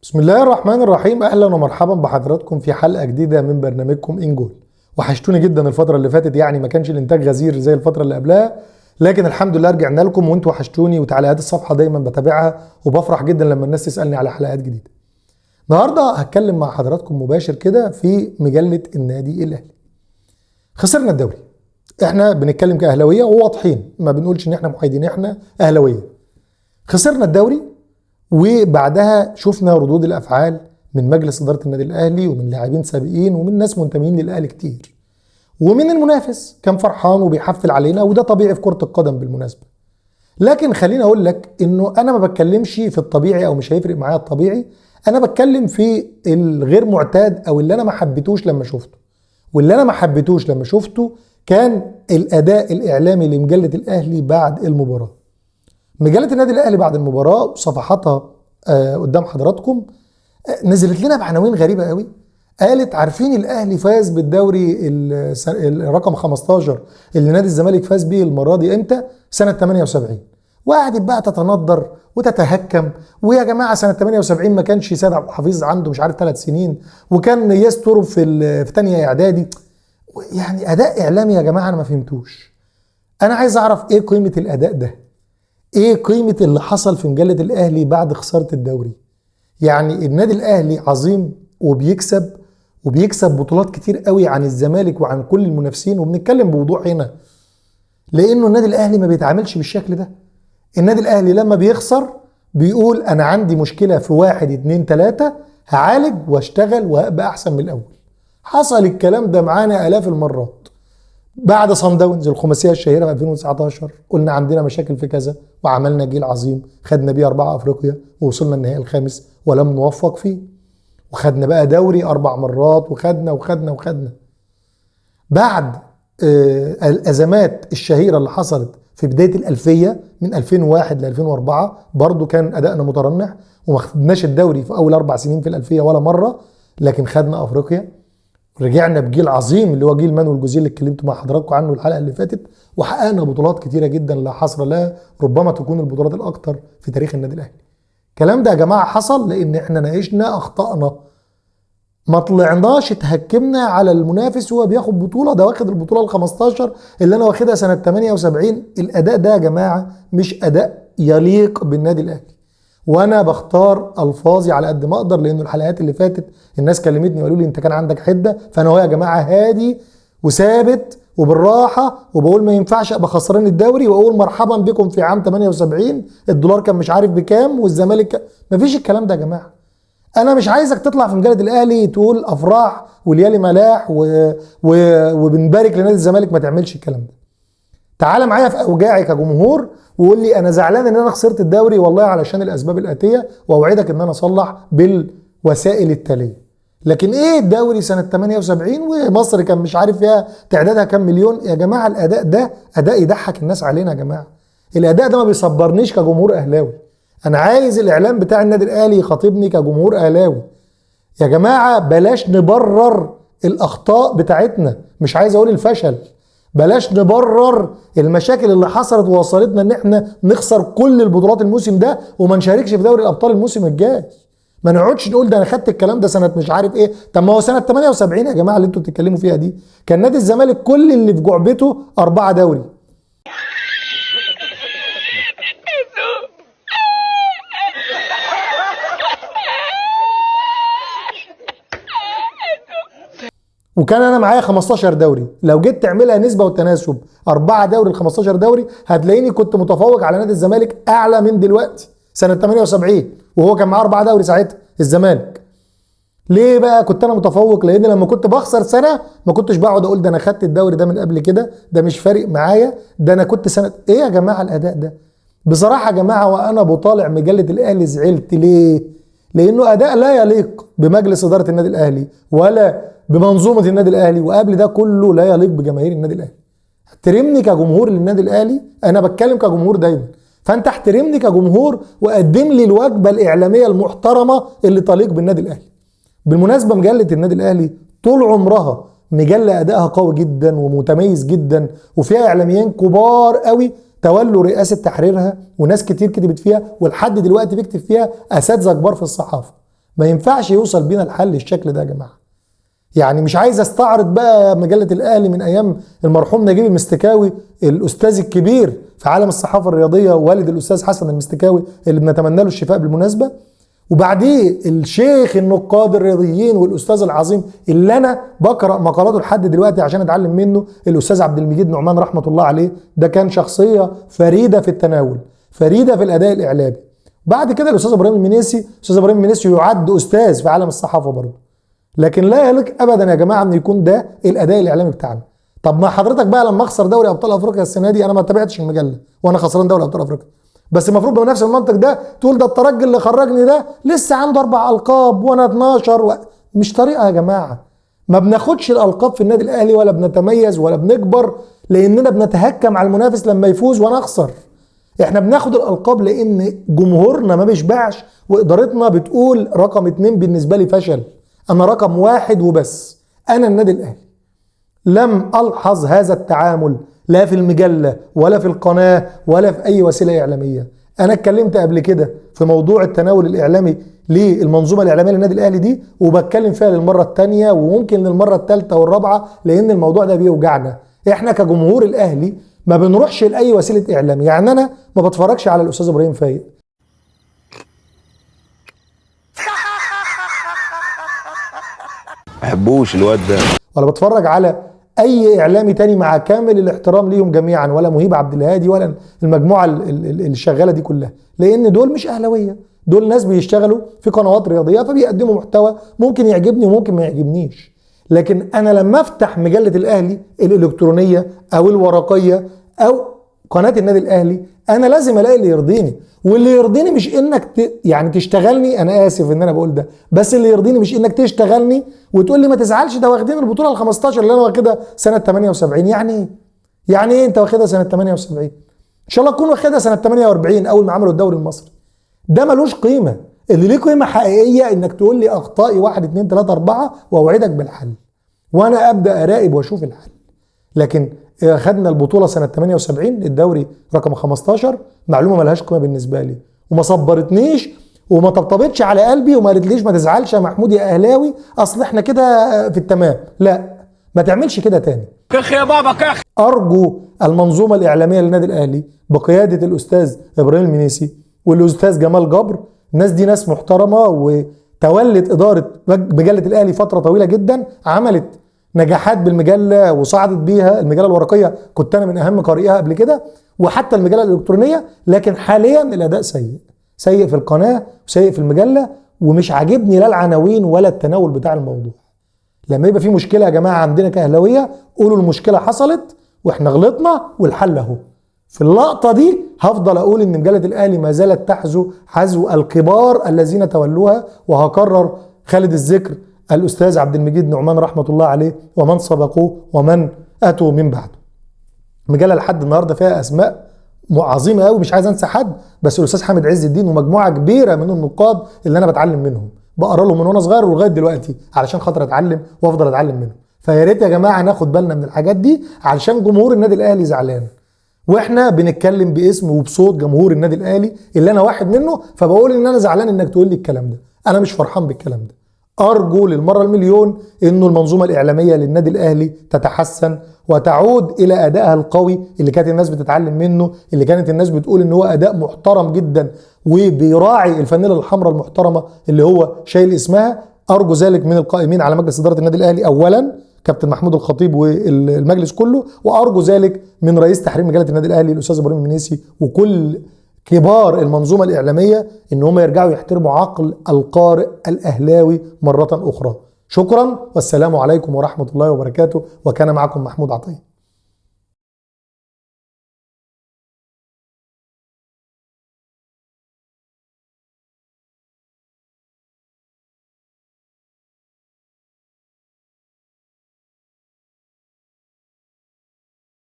بسم الله الرحمن الرحيم. اهلا ومرحبا بحضراتكم في حلقه جديده من برنامجكم انجول. وحشتوني جدا الفتره اللي فاتت، يعني ما كانش الانتاج غزير زي الفتره اللي قبلها، لكن الحمد لله رجعنا لكم وانتوا وحشتوني، وتعليقات الصفحه دايما بتابعها وبفرح جدا لما الناس تسالني على حلقات جديده. النهارده هتكلم مع حضراتكم مباشر كده في مجله النادي الاهلي. خسرنا الدوري. احنا بنتكلم كاهلاويه وواضحين، ما بنقولش ان احنا محايدين، احنا اهلاويه. خسرنا الدوري، وبعدها شفنا ردود الافعال من مجلس اداره النادي الاهلي ومن لاعبين سابقين ومن ناس منتمين للاهلي كتير، ومن المنافس كان فرحان وبيحفل علينا، وده طبيعي في كره القدم بالمناسبه. لكن خليني اقول لك انه انا ما بتكلمش في الطبيعي او مش هيفرق معايا الطبيعي، انا بتكلم في الغير معتاد او اللي انا ما حبيتوش لما شفته. واللي انا ما حبيتوش لما شفته كان الاداء الاعلامي لمجله الاهلي بعد المباراه. مجله النادي الاهلي بعد المباراه وصفحاتها قدام حضراتكم نزلت لنا بعناوين غريبه قوي. قالت عارفين الاهلي فاز بالدوري الرقم 15 اللي نادي الزمالك فاز بيه المره دي امتى؟ سنه 78. وقعدت بقى تتندر وتتهكم، ويا جماعه سنه 78 ما كانش سيد عبد الحفيظ عنده مش عارف 3 سنين، وكان يستر في ثانيه اعدادي. يعني اداء اعلامي يا جماعه انا ما فهمتوش. انا عايز اعرف ايه قيمه الاداء ده؟ ايه قيمة اللي حصل في مجلة الاهلي بعد خسارة الدوري؟ يعني النادي الاهلي عظيم وبيكسب بطولات كتير قوي عن الزمالك وعن كل المنافسين، وبنتكلم بوضوح هنا لانه النادي الاهلي ما بيتعاملش بالشكل ده. النادي الاهلي لما بيخسر بيقول انا عندي مشكلة في 1 2 3 هعالج واشتغل وهبقى احسن من الاول. حصل الكلام ده معانا الاف المرات. بعد صن داونز الخماسيه الشهيره في 2019 قلنا عندنا مشاكل في كذا، وعملنا جيل عظيم خدنا بيه 4 افريقيا ووصلنا النهائي الخامس ولم نوفق فيه، وخدنا بقى دوري 4 مرات وخدنا. بعد الازمات الشهيره اللي حصلت في بدايه الالفيه من 2001 ل 2004 برضو كان ادائنا مترنح، وما خدناش الدوري في اول 4 سنين في الالفيه ولا مره، لكن خدنا افريقيا. رجعنا بجيل عظيم اللي هو جيل مانويل جوزيه اللي اتكلمت مع حضراتكم عنه الحلقه اللي فاتت، وحققنا بطولات كتيره جدا لا حصر لها، ربما تكون البطولات الاكثر في تاريخ النادي الاهلي. الكلام ده يا جماعه حصل لان احنا ناقشنا اخطائنا، ما طلعناش اتهكمنا على المنافس وهو بياخد بطوله، ده واخد البطوله ال 15 اللي انا واخدها سنه 78. الاداء ده يا جماعه مش اداء يليق بالنادي الاهلي، وانا بختار الفاظي على قد ما اقدر، لانه الحلقات اللي فاتت الناس كلمتني وقالوا لي انت كان عندك حده، فانا هو يا جماعه هادي وثابت وبالراحه، وبقول ما ينفعش ابقى خسران الدوري واقول مرحبا بكم في عام 78 الدولار كان مش عارف بكام والزمالك مفيش الكلام ده يا جماعه. انا مش عايزك تطلع في مجله الاهلي تقول افراح واليالي ملاح وبنبارك لنادي الزمالك، ما تعملش الكلام ده. تعال معايا في اوجاعي كجمهور وقول لي انا زعلان ان انا خسرت الدوري والله علشان الاسباب الاتيه، واوعدك ان انا اصلح بالوسائل التاليه. لكن ايه الدوري سنه 78 ومصر كان مش عارف فيها تعدادها كام مليون؟ يا جماعه الاداء ده اداء يضحك الناس علينا يا جماعه. الاداء ده ما بيصبرنيش كجمهور اهلاوي. انا عايز الاعلام بتاع النادي الاهلي يخاطبني كجمهور اهلاوي. يا جماعه بلاش نبرر الاخطاء بتاعتنا، مش عايز اقول الفشل، بلاش نبرر المشاكل اللي حصلت ووصلتنا ان احنا نخسر كل البطولات الموسم ده وما نشاركش في دوري الابطال الموسم الجاي. ما نقعدش نقول ده انا خدت الكلام ده سنه مش عارف ايه. طب ما هو سنه 78 يا جماعه اللي انتوا بتتكلموا فيها دي كان نادي الزمالك كل اللي في جعبته 4 دوري. وكان انا معايا 15 دوري. لو جيت تعملها نسبه وتناسب 4 دوري ل 15 دوري هتلاقيني كنت متفوق على نادي الزمالك اعلى من دلوقتي سنه 78، وهو كان معاه 4 دوري ساعتها الزمالك. ليه بقى كنت انا متفوق؟ لان لما كنت بخسر سنه ما كنتش بقعد اقول ده انا خدت الدوري ده من قبل كده، ده مش فارق معايا، ده انا كنت سنه ايه يا جماعه الاداء ده؟ بصراحه يا جماعه وانا بطالع مجله الاهلي زعلت. ليه؟ لانه اداء لا يليق بمجلس اداره النادي الاهلي ولا بمنظومه النادي الاهلي، وقبل ده كله لا يليق بجماهير النادي الاهلي. احترمني كجمهور للنادي الاهلي، انا بتكلم كجمهور دايما، فانت احترمني كجمهور وقدم لي الوجبه الاعلاميه المحترمه اللي تليق بالنادي الاهلي. بالمناسبه مجله النادي الاهلي طول عمرها مجله ادائها قوي جدا ومتميز جدا، وفيها اعلاميين كبار قوي تولوا رئاسه تحريرها، وناس كتير كتبت فيها ولحد دلوقتي بيكتب فيها اساتذه كبار في الصحافه. ما ينفعش يوصل بينا الحل الشكل ده يا جماعه. يعني مش عايز استعرض بقى مجله الاهلي من ايام المرحوم نجيب المستكاوي الاستاذ الكبير في عالم الصحافه الرياضيه، والد الاستاذ حسن المستكاوي اللي بنتمنى له الشفاء بالمناسبه، وبعديه الشيخ النقاد الرياضيين والاستاذ العظيم اللي انا بقرا مقالاته لحد دلوقتي عشان اتعلم منه، الاستاذ عبد المجيد نعمان رحمه الله عليه. ده كان شخصيه فريده في التناول، فريده في الاداء الاعلامي. بعد كده الاستاذ ابراهيم المنيسي، الاستاذ ابراهيم المنيسي يعد استاذ في عالم الصحافه برضه، لكن لا يليق ابدا يا جماعه ان يكون ده الاداء الاعلامي بتاعنا. طب ما حضرتك بقى لما اخسر دوري ابطال افريقيا السنه دي، انا ما تابعتش المجله وانا خسران دوري ابطال افريقيا، بس المفروض بنفس المنطق ده تقول ده الترجي اللي خرجني ده لسه عنده 4 القاب وانا 12 مش طريقه يا جماعه. ما بناخدش الالقاب في النادي الاهلي ولا بنتميز ولا بنكبر لاننا بنتهكم على المنافس لما يفوز وانا اخسر. احنا بناخد الالقاب لان جمهورنا ما بيشبعش وادارتنا بتقول رقم 2 بالنسبه لي فشل، انا رقم 1 وبس، انا النادي الاهلي. لم الحظ هذا التعامل لا في المجله ولا في القناه ولا في اي وسيله اعلاميه. انا اتكلمت قبل كده في موضوع التناول الاعلامي للمنظومه الاعلاميه للنادي الاهلي دي، وبتكلم فيها للمره الثانيه وممكن للمره الثالثه والرابعه لان الموضوع ده بيوجعنا. احنا كجمهور الاهلي ما بنروحش لاي وسيله اعلام. يعني انا ما بتفرجش على الاستاذ ابراهيم فايق بحبوش الواد ده، ولا بتفرج على اي اعلامي تاني مع كامل الاحترام ليهم جميعا، ولا مهيب عبد الهادي ولا المجموعه اللي شغاله دي كلها، لان دول مش اهلاويه، دول ناس بيشتغلوا في قنوات رياضيه فبيقدموا محتوى ممكن يعجبني وممكن ما يعجبنيش. لكن انا لما افتح مجله الاهلي الالكترونيه او الورقيه او قناه النادي الاهلي انا لازم الاقي اللي يرضيني، واللي يرضيني مش انك يعني تشتغلني، انا اسف ان انا بقول ده، بس اللي يرضيني مش انك تشتغلني وتقول لي ما تزعلش ده واخدين البطوله ال 15 اللي انا واخدها سنه 78. يعني ايه؟ يعني ايه انت واخدها سنه 78؟ ان شاء الله تكون واخدها سنه 48 اول ما عملوا الدوري المصري. ده ملوش قيمه. اللي ليه قيمه حقيقيه انك تقول لي اخطائي 1 2 3 4 واوعدك بالحل وانا ابدا اراقب واشوف الحل. لكن خدنا البطوله سنه 78 الدوري رقم 15، معلومه ملهاش قيمه بالنسبه لي وما صبرتنيش وما طبطبتش على قلبي وما قالتليش ما تزعلش يا محمود يا اهلاوي اصل احنا كده في التمام. لا، ما تعملش كده تاني. كخ يا بابا كخ. ارجو المنظومه الاعلاميه للنادي الاهلي بقياده الاستاذ ابراهيم المنيسي والاستاذ جمال جبر، الناس دي ناس محترمه وتولت اداره مجله الاهلي فتره طويله جدا، عملت نجاحات بالمجله وصعدت بيها المجله الورقيه، كنت انا من اهم قارئيها قبل كده، وحتى المجله الالكترونيه. لكن حاليا الاداء سيء، سيء في القناه وسيء في المجله، ومش عاجبني لا العناوين ولا التناول بتاع الموضوع. لما يبقى في مشكله يا جماعه عندنا كاهلاويه قولوا المشكله حصلت واحنا غلطنا والحل اهو. في اللقطه دي هفضل اقول ان مجله الاهلي ما زالت حذو الكبار الذين تولوها، وهكرر خالد الذكر الاستاذ عبد المجيد نعمان رحمه الله عليه ومن سبقوه ومن اتوا من بعده. مجله لحد النهارده فيها اسماء عظيمه قوي، مش عايز انسى حد، بس الاستاذ حامد عز الدين ومجموعه كبيره من النقاد اللي انا بتعلم منهم، بقرا لهم من وانا صغير ولغايه دلوقتي علشان خاطر اتعلم وافضل اتعلم منهم. فيا ريت يا جماعه ناخد بالنا من الحاجات دي علشان جمهور النادي الاهلي زعلان، واحنا بنتكلم باسم وبصوت جمهور النادي الاهلي اللي انا واحد منه، فبقول ان انا زعلان انك تقول لي الكلام ده، انا مش فرحان بالكلام ده. ارجو للمره المليون انه المنظومه الاعلاميه للنادي الاهلي تتحسن وتعود الى ادائها القوي اللي كانت الناس بتتعلم منه، اللي كانت الناس بتقول ان هو اداء محترم جدا وبيراعي الفانيله الحمراء المحترمه اللي هو شايل اسمها. ارجو ذلك من القائمين على مجلس اداره النادي الاهلي اولا كابتن محمود الخطيب والمجلس كله، وارجو ذلك من رئيس تحرير مجله النادي الاهلي الاستاذ ابراهيم المنيسي وكل كبار المنظومه الاعلاميه ان هم يرجعوا يحترموا عقل القارئ الاهلاوي مره اخرى. شكرا والسلام عليكم ورحمه الله وبركاته، وكان معكم محمود عطيه.